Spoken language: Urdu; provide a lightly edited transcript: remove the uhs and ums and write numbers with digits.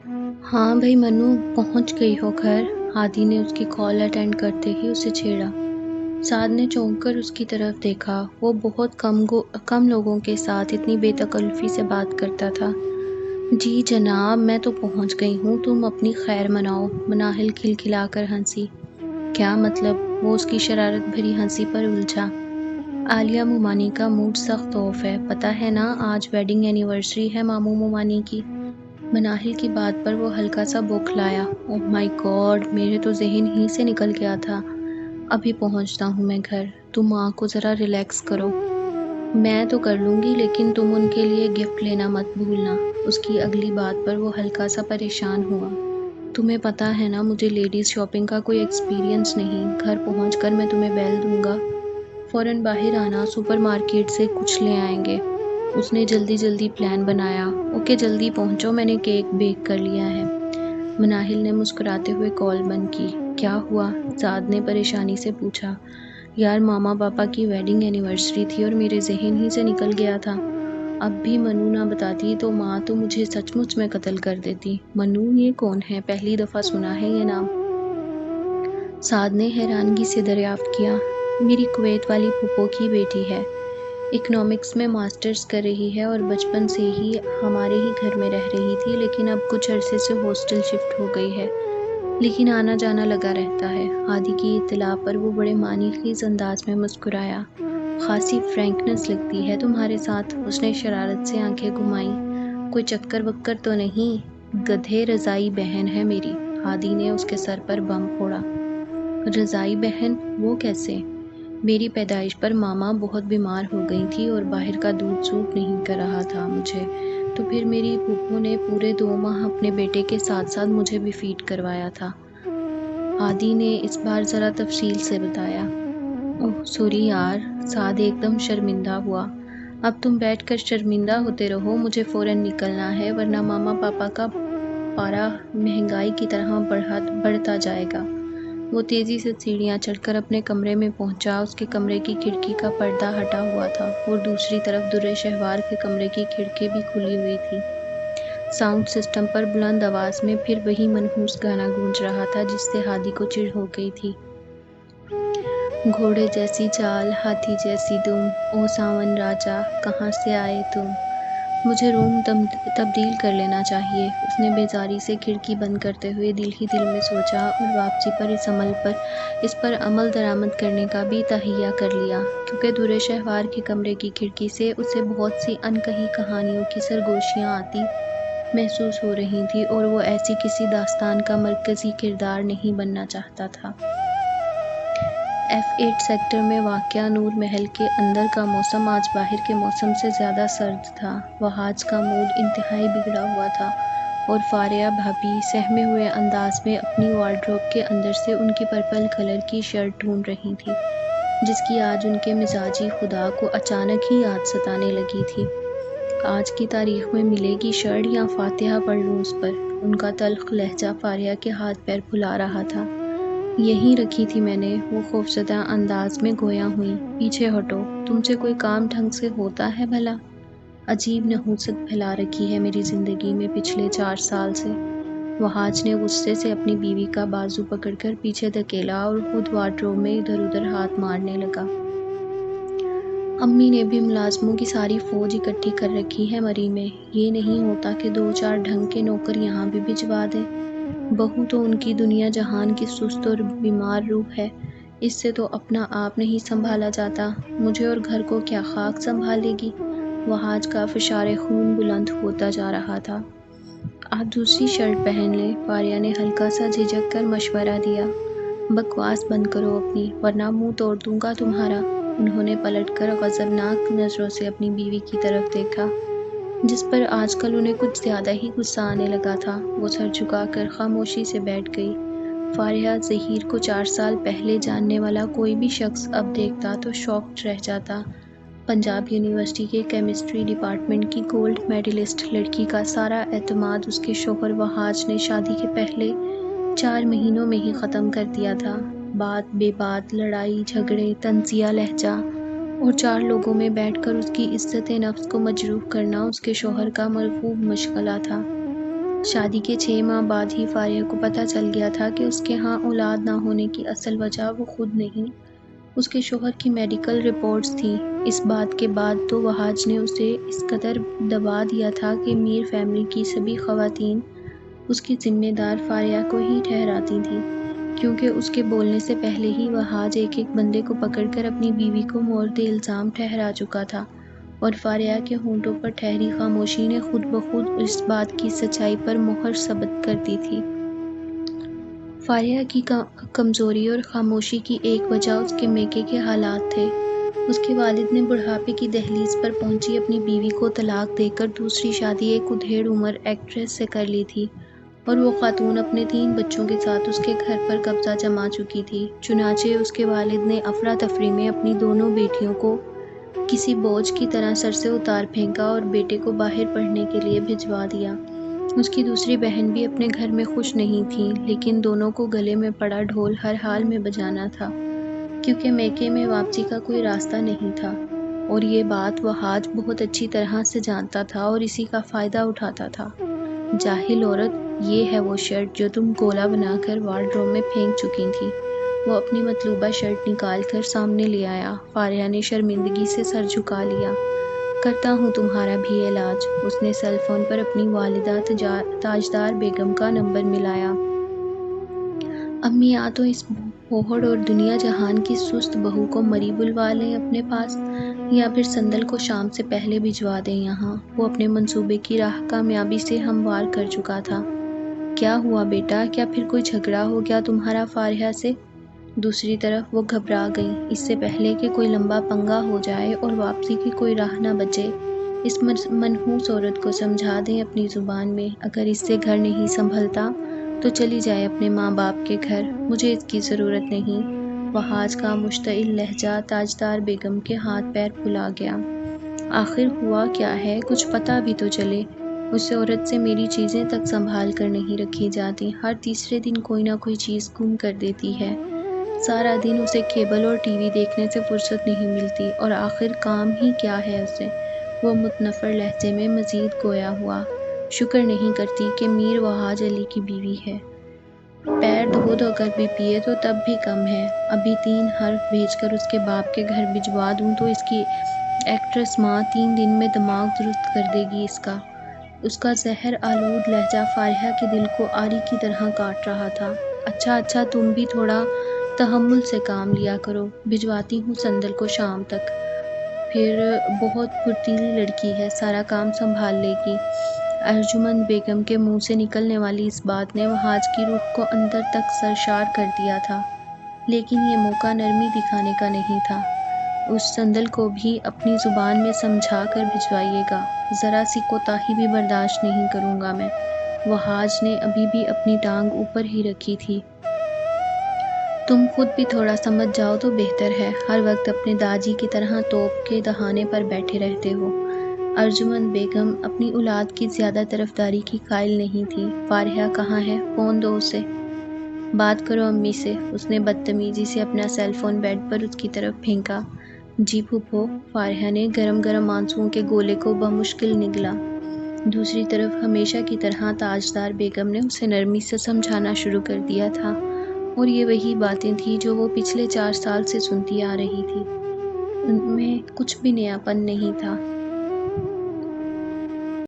ہاں بھائی منو، پہنچ گئی ہو گھر؟ ہادی نے اس کی کال اٹینڈ کرتے ہی اسے چھیڑا۔ سعد نے چونک کر اس کی طرف دیکھا۔ وہ بہت کم لوگوں کے ساتھ اتنی بے تکلفی سے بات کرتا تھا۔ جی جناب، میں تو پہنچ گئی ہوں، تم اپنی خیر مناؤ۔ مناہل کھلکھلا کر ہنسی۔ کیا مطلب؟ وہ اس کی شرارت بھری ہنسی پر الجھا۔ عالیہ مومانی کا موڈ سخت آف ہے، پتہ ہے نا آج ویڈنگ اینیورسری ہے ماموں مومانی کی۔ مناہل کی بات پر وہ ہلکا سا بوکھلایا۔ اوہ مائی گاڈ، میرے تو ذہن ہی سے نکل گیا تھا۔ ابھی پہنچتا ہوں میں گھر، تم ماں کو ذرا ریلیکس کرو۔ میں تو کر لوں گی، لیکن تم ان کے لیے گفٹ لینا مت بھولنا۔ اس کی اگلی بات پر وہ ہلکا سا پریشان ہوا۔ تمہیں پتہ ہے نا مجھے لیڈیز شاپنگ کا کوئی ایکسپیرینس نہیں، گھر پہنچ کر میں تمہیں بیل دوں گا۔ فوراً باہر آنا، سپر مارکیٹ سے کچھ لے آئیں گے۔ اس نے جلدی پلان بنایا۔ اوکے جلدی پہنچو، میں نے کیک بیک کر لیا ہے۔ مناہل نے مسکراتے ہوئے کال بند کی۔ کیا ہوا؟ سعد نے پریشانی سے پوچھا۔ یار ماما پاپا کی ویڈنگ اینیورسری تھی اور میرے ذہن ہی سے نکل گیا تھا۔ اب بھی منو نہ بتاتی تو ماں تو مجھے سچ مچ میں قتل کر دیتی۔ منو یہ کون ہے؟ پہلی دفعہ سنا ہے یہ نام۔ سعد نے حیرانگی سے دریافت کیا۔ میری کویت والی پھپھو کی بیٹی ہے، اکنامکس میں ماسٹرز کر رہی ہے اور بچپن سے ہی ہمارے ہی گھر میں رہ رہی تھی، لیکن اب کچھ عرصے سے ہاسٹل شفٹ ہو گئی ہے، لیکن آنا جانا لگا رہتا ہے۔ ہادی کی اطلاع پر وہ بڑے معنی خیز انداز میں مسکرایا۔ خاصی فرینکنس لگتی ہے تمہارے ساتھ۔ اس نے شرارت سے آنکھیں گھمائیں۔ کوئی چکر وکر تو نہیں؟ گدھے رضائی بہن ہے میری۔ ہادی نے اس کے سر پر بم پھوڑا۔ رضائی بہن؟ وہ کیسے؟ میری پیدائش پر ماما بہت بیمار ہو گئی تھی اور باہر کا دودھ سوٹ نہیں کر رہا تھا مجھے، تو پھر میری پھوپھو نے پورے 2 ماہ اپنے بیٹے کے ساتھ ساتھ مجھے بھی فیڈ کروایا تھا۔ ہادی نے اس بار ذرا تفصیل سے بتایا۔ اوہ سوری یار، سعد ایک دم شرمندہ ہوا۔ اب تم بیٹھ کر شرمندہ ہوتے رہو، مجھے فوراً نکلنا ہے ورنہ ماما پاپا کا پارا مہنگائی کی طرح بڑھتا جائے گا۔ وہ تیزی سے سیڑھیاں چڑھ کر اپنے کمرے میں پہنچا۔ اس کے کمرے کی کھڑکی کا پردہ ہٹا ہوا تھا اور دوسری طرف درِ شہوار کے کمرے کی کھڑکی بھی کھلی ہوئی تھی۔ ساؤنڈ سسٹم پر بلند آواز میں پھر وہی منحوس گانا گونج رہا تھا جس سے ہادی کو چڑ ہو گئی تھی۔ گھوڑے جیسی چال، ہاتھی جیسی دم، او ساون راجا کہاں سے آئے تم؟ مجھے روم تبدیل کر لینا چاہیے، اس نے بیزاری سے کھڑکی بند کرتے ہوئے دل ہی دل میں سوچا اور واپسی پر اس پر عمل درآمد کرنے کا بھی تہیہ کر لیا، کیونکہ درِ شہوار کے کمرے کی کھڑکی سے اسے بہت سی ان کہی کہانیوں کی سرگوشیاں آتی محسوس ہو رہی تھی اور وہ ایسی کسی داستان کا مرکزی کردار نہیں بننا چاہتا تھا۔ F8 سیکٹر میں واقع نور محل کے اندر کا موسم آج باہر کے موسم سے زیادہ سرد تھا۔ وہاج کا موڈ انتہائی بگڑا ہوا تھا اور فاریہ بھابھی سہمے ہوئے انداز میں اپنی وارڈروب کے اندر سے ان کی پرپل کلر کی شرٹ ڈھونڈ رہی تھی، جس کی آج ان کے مزاجی خدا کو اچانک ہی یاد ستانے لگی تھی۔ آج کی تاریخ میں ملے گی شرٹ یا فاتحہ پڑھ لوں اس پر؟ ان کا تلخ لہجہ فاریہ کے ہاتھ پیر پھلا رہا تھا۔ یہیں رکھی تھی میں نے، وہ خوفزدہ انداز میں گویا ہوئی۔ پیچھے ہٹو، تم سے کوئی کام ڈھنگ سے ہوتا ہے بھلا؟ عجیب نحوست پھیلا رکھی ہے میری زندگی میں پچھلے 4 سال سے۔ وہاج نے غصے سے اپنی بیوی کا بازو پکڑ کر پیچھے دھکیلا اور خود وارڈروب میں ادھر ادھر ہاتھ مارنے لگا۔ امی نے بھی ملازموں کی ساری فوج اکٹھی کر رکھی ہے مری میں، یہ نہیں ہوتا کہ 2-4 ڈھنگ کے نوکر یہاں بھی بھجوا دیں؟ بہو تو ان کی دنیا جہان کی سست اور بیمار روح ہے، اس سے تو اپنا آپ نہیں سنبھالا جاتا، مجھے اور گھر کو کیا خاک سنبھالے گی؟ وہاج کا فشار خون بلند ہوتا جا رہا تھا۔ آپ دوسری شرٹ پہن لیں، فاریہ نے ہلکا سا جھجک کر مشورہ دیا۔ بکواس بند کرو اپنی، ورنہ منہ توڑ دوں گا تمہارا۔ انہوں نے پلٹ کر غضبناک نظروں سے اپنی بیوی کی طرف دیکھا، جس پر آج کل انہیں کچھ زیادہ ہی غصہ آنے لگا تھا۔ وہ سر جھکا کر خاموشی سے بیٹھ گئی۔ فاریہ ظہیر کو 4 سال پہلے جاننے والا کوئی بھی شخص اب دیکھتا تو شاکڈ رہ جاتا۔ پنجاب یونیورسٹی کے کیمسٹری ڈپارٹمنٹ کی گولڈ میڈلسٹ لڑکی کا سارا اعتماد اس کے شوہر وہاج نے شادی کے پہلے 4 مہینوں میں ہی ختم کر دیا تھا۔ بات بے بات، لڑائی جھگڑے، طنزیہ لہجہ اور 4 لوگوں میں بیٹھ کر اس کی عزت نفس کو مجروح کرنا اس کے شوہر کا مرغوب مشغلہ تھا۔ شادی کے 6 ماہ بعد ہی فاریہ کو پتہ چل گیا تھا کہ اس کے ہاں اولاد نہ ہونے کی اصل وجہ وہ خود نہیں، اس کے شوہر کی میڈیکل رپورٹس تھیں۔ اس بات کے بعد تو وہاج نے اسے اس قدر دبا دیا تھا کہ میر فیملی کی سبھی خواتین اس کی ذمہ دار فاریہ کو ہی ٹھہراتی تھیں، کیونکہ اس کے بولنے سے پہلے ہی وہاج ایک ایک بندے کو پکڑ کر اپنی بیوی کو مورد الزام ٹھہرا چکا تھا، اور فاریہ کے ہونٹوں پر ٹھہری خاموشی نے خود بخود اس بات کی سچائی پر مہر ثبت کر دی تھی۔ فاریہ کی کمزوری اور خاموشی کی ایک وجہ اس کے میکے کے حالات تھے۔ اس کے والد نے بڑھاپے کی دہلیز پر پہنچی اپنی بیوی کو طلاق دے کر دوسری شادی ایک ادھیڑ عمر ایکٹریس سے کر لی تھی، اور وہ خاتون اپنے 3 بچوں کے ساتھ اس کے گھر پر قبضہ جما چکی تھی۔ چنانچہ اس کے والد نے افراتفری میں اپنی دونوں بیٹیوں کو کسی بوجھ کی طرح سر سے اتار پھینکا اور بیٹے کو باہر پڑھنے کے لیے بھجوا دیا۔ اس کی دوسری بہن بھی اپنے گھر میں خوش نہیں تھی، لیکن دونوں کو گلے میں پڑا ڈھول ہر حال میں بجانا تھا، کیونکہ میکے میں واپسی کا کوئی راستہ نہیں تھا، اور یہ بات وہاج بہت اچھی طرح سے جانتا تھا اور اسی کا فائدہ اٹھاتا تھا۔ جاہل عورت، یہ ہے وہ شرٹ جو تم گولا بنا کر وارڈروب میں پھینک چکی تھی۔ وہ اپنی مطلوبہ شرٹ نکال کر سامنے لے آیا۔ فاریہ نے شرمندگی سے سر جھکا لیا۔ کرتا ہوں تمہارا بھی علاج۔ اس نے سیل فون پر اپنی والدہ تاجدار بیگم کا نمبر ملایا۔ امی یا تو اس بوہڑ اور دنیا جہان کی سست بہو کو مری بلوا لیں اپنے پاس، یا پھر سندل کو شام سے پہلے بھجوا دیں یہاں۔ وہ اپنے منصوبے کی راہ کامیابی سے ہموار کر چکا تھا۔ کیا ہوا بیٹا، کیا پھر کوئی جھگڑا ہو گیا تمہارا فاریہ سے؟ دوسری طرف وہ گھبرا گئیں۔ اس سے پہلے کہ کوئی لمبا پنگا ہو جائے اور واپسی کی کوئی راہ نہ بچے، اس منحوس عورت کو سمجھا دیں اپنی زبان میں، اگر اس سے گھر نہیں سنبھلتا تو چلی جائے اپنے ماں باپ کے گھر، مجھے اس کی ضرورت نہیں۔ وہاج کا مشتعل لہجہ تاجدار بیگم کے ہاتھ پیر پھلا گیا۔ آخر ہوا کیا ہے، کچھ پتہ بھی تو چلے۔ اس عورت سے میری چیزیں تک سنبھال کر نہیں رکھی جاتی، ہر تیسرے دن کوئی نہ کوئی چیز گم کر دیتی ہے۔ سارا دن اسے کیبل اور ٹی وی دیکھنے سے فرصت نہیں ملتی، اور آخر کام ہی کیا ہے اسے؟ وہ متنفر لہجے میں مزید گویا ہوا۔ شکر نہیں کرتی کہ میر وہاج علی کی بیوی ہے۔ پیر دھو دھو کر بھی پیے تو تب بھی کم ہے۔ ابھی 3 حرف بھیج کر اس کے باپ کے گھر بھجوا دوں تو اس کی ایکٹریس ماں 3 دن میں دماغ درست کر دے گی اس کا۔ اس کا زہر آلود لہجہ فاریہ کے دل کو آری کی طرح کاٹ رہا تھا۔ اچھا تم بھی تھوڑا تحمل سے کام لیا کرو، بھجواتی ہوں سندل کو شام تک، پھر بہت پھرتیلی لڑکی ہے، سارا کام سنبھال لے گی۔ ارجمند بیگم کے منہ سے نکلنے والی اس بات نے وہاج کی روح کو اندر تک سرشار کر دیا تھا، لیکن یہ موقع نرمی دکھانے کا نہیں تھا۔ اس سندل کو بھی اپنی زبان میں سمجھا کر بھجوائیے گا، ذرا سی کوتاہی بھی برداشت نہیں کروں گا میں۔ وہاج نے ابھی بھی اپنی ٹانگ اوپر ہی رکھی تھی۔ تم خود بھی تھوڑا سمجھ جاؤ تو بہتر ہے، ہر وقت اپنے داجی کی طرح توپ کے دہانے پر بیٹھے رہتے ہو۔ ارجمند بیگم اپنی اولاد کی زیادہ طرفداری کی قائل نہیں تھی۔ فاریہ کہاں ہے، فون دو اسے۔ بات کرو امی سے۔ اس نے بدتمیزی سے اپنا سیل فون بیڈ پر اس کی طرف پھینکا۔ جی پھوپھو۔ فاریہ نے گرم گرم آنسوؤں کے گولے کو بمشکل نگلا۔ دوسری طرف ہمیشہ کی طرح تاجدار بیگم نے اسے نرمی سے سمجھانا شروع کر دیا تھا، اور یہ وہی باتیں تھیں جو وہ پچھلے 4 سال سے سنتی آ رہی تھی۔ ان میں کچھ بھی نیا پن نہیں تھا،